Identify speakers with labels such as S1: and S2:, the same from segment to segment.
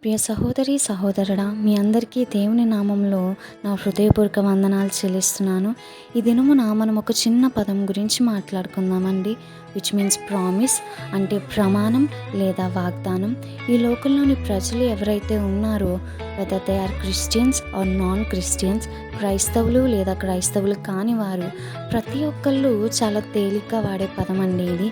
S1: ప్రియ సహోదరి సహోదరుడా, మీ అందరికీ దేవుని నామంలో నా హృదయపూర్వక వందనాలు చెల్లిస్తున్నాను. ఈ దినమున మనం ఒక చిన్న పదం గురించి మాట్లాడుకుందామండి. విచ్ మీన్స్ ప్రామిస్, అంటే ప్రమాణం లేదా వాగ్దానం. ఈ లోకంలోని ప్రజలు ఎవరైతే ఉన్నారో, whether they are Christians or non Christians, క్రైస్తవులు లేదా క్రైస్తవులు కాని వారు, ప్రతి ఒక్కళ్ళు చాలా తేలిగ్గా వాడే పదం అండి ఇది.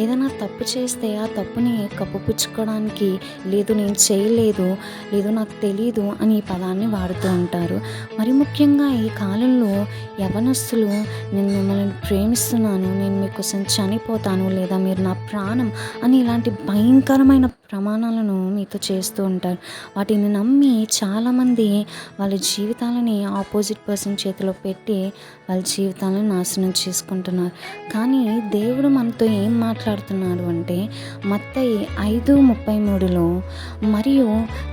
S1: ఏదైనా తప్పు చేస్తే ఆ తప్పుని కప్పుపుచ్చుకోవడానికి, లేదు నేను చేయలేదు, లేదు నాకు తెలీదు అని ఈ పదాన్ని వాడుతూ ఉంటారు. మరి ముఖ్యంగా ఈ కాలంలో యవనస్తులు, నేను మిమ్మల్ని ప్రేమిస్తున్నాను, నేను మీకోసం చనిపోతాను, లేదా మీరు నా ప్రాణం అని ఇలాంటి భయంకరమైన ప్రమాణాలను మీతో చేస్తూ ఉంటారు. వాటిని నమ్మి చాలామంది వాళ్ళ జీవితాలని ఆపోజిట్ పర్సన్ చేతిలో పెట్టి వాళ్ళ జీవితాలను నాశనం చేసుకుంటున్నారు. కానీ దేవుడు మనతో ఏం మాట్లాడుతున్నాడు అంటే, మత్తయి 5:33లో, మరియు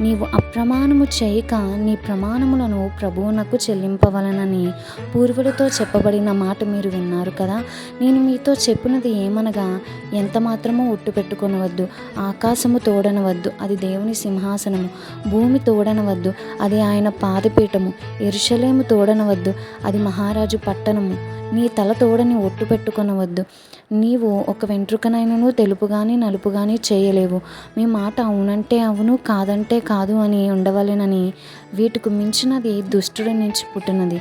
S1: నీవు అప్రమాణము చేయక నీ ప్రమాణములను ప్రభువునకు చెల్లింపవలనని పూర్వులతో చెప్పబడిన మాట మీరు విన్నారు కదా. నేను మీతో చెప్పినది ఏమనగా, ఎంత మాత్రమూ ఒట్టు పెట్టుకొనవద్దు. ఆకాశము తోడనవద్దు, అది దేవుని సింహాసనము. భూమి తోడనవద్దు, అది ఆయన పాదపీఠము. యెరూషలేము తోడనవద్దు, అది మహారాజు పట్టణము. నీ తల తోడని ఒట్టు పెట్టుకొనవద్దు. నీవు ఒక వెంట్రుకనైనను తెలుపు గాని నలుపు గాని చేయలేవు. మీ మాట అవునంటే అవును, కాదంటే కాదు అని ఉండవలెనని. వీటికి మించినది దుష్టుడి నుంచి పుట్టినది.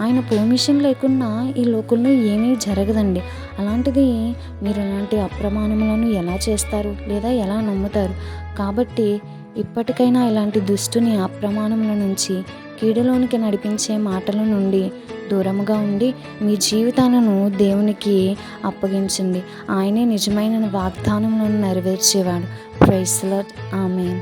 S1: ఆయన పర్మిషన్ లేకుండా ఈ లోకంలో ఏమీ జరగదండి. అలాంటిది మీరు ఇలాంటి అప్రమాణములను ఎలా చేస్తారు, లేదా ఎలా నమ్ముతారు? కాబట్టి ఇప్పటికైనా ఇలాంటి దుష్టుని అప్రమాణముల నుంచి, కీడులోనికి నడిపించే మాటల నుండి దూరముగా ఉండి మీ జీవితాలను దేవునికి అప్పగించండి. ఆయనే నిజమైన వాగ్దానములను నెరవేర్చేవాడు. Praise the lord. ఆమేన్.